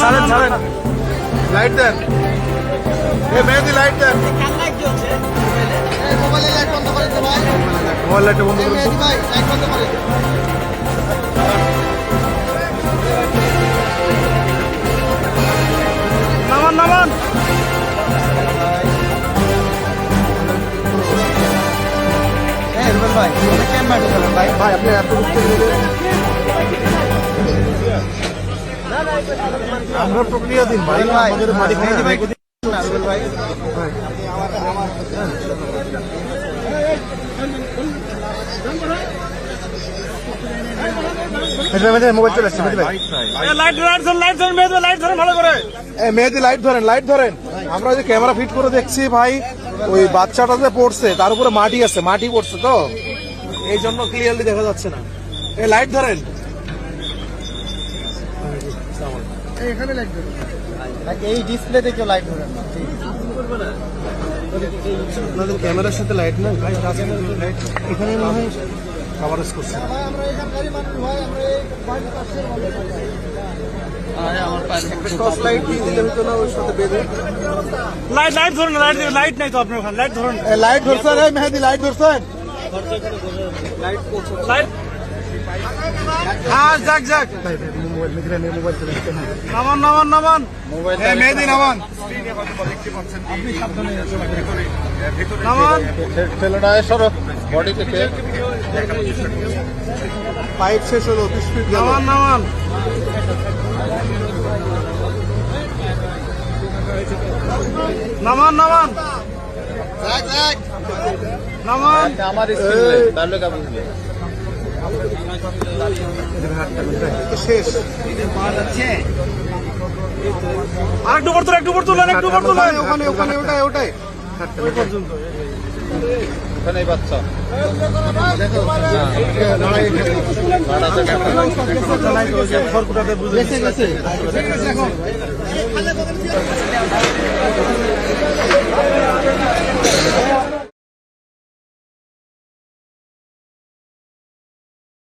ছাড়েন ছাড়েন, লাইট দেন, এ মেহেদি লাইট দেন, মোবাইলে লাইট বন্ধ করে দে ভাই। মোবাইল লাইটটা বন্ধ করুন। মেহেদি ভাই লাইট বন্ধ করে দে। নামান নামান, রুবেল ভাই ক্যামেরা ঢুকালেন ভাই। ভাই আপনি এত আমরা প্রক্রিয়া দিন ভাই, আমাদের বাড়ি মেহেদি ভাই না রুবেল ভাই। মোবাইল চলে আসছে মেহেদি ভাই, লাইট ধরেন, লাইট ধরেন, মেহেদি ভাই, লাইট ধরেন ভালো করে। মেহেদি লাইট ধরেন, লাইট ধরেন। আমরা যে ক্যামেরা ফিট করে দেখছি ভাই, ওই বাচ্চাটা যে পড়ছে তার উপরে মাটি আছে, মাটি পড়ছে তো এই জন্য ক্লিয়ারলি দেখা যাচ্ছে না। এই লাইট ধরেন, এখানে লাইট ধরেন, এই ডিসপ্লেতে কেউ লাইট ধরেন না। আপনাদের ক্যামেরার সাথে লাইট না ভাই, লাইট এখানে মনে হয় কভারেজ করছে। আমরা এখানকারই মানুষ ভাই, আমরা এই বাড়ির পাশের মানুষ। টর্চ লাইট দিয়ে দিলে হতো না, ওর সাথে বেঁধে। লাইট লাইট ধরুন, লাইট লাইট নাই তো আপনার ওখানে, লাইট ধরুন। লাইট ধরছেন, এই মেহেদি লাইট ধরছেন, লাইট হ্যাঁ, যাক যাক, মোবাইল মোবাইল চলে আসছে। নামান নামান নামান, এই মেহেদি নামান, নামান, পাইপ শেষ হলো, 30 ফিট গেল। নামান নামান, নামান নামান, যাক যাক নামান, শেষ। আরেকটু পর তুলেন, একটু পর তুলেন, একটু পর তুলেন। ওখানে ওখানে ওটাই ওটাই গেছে গেছে।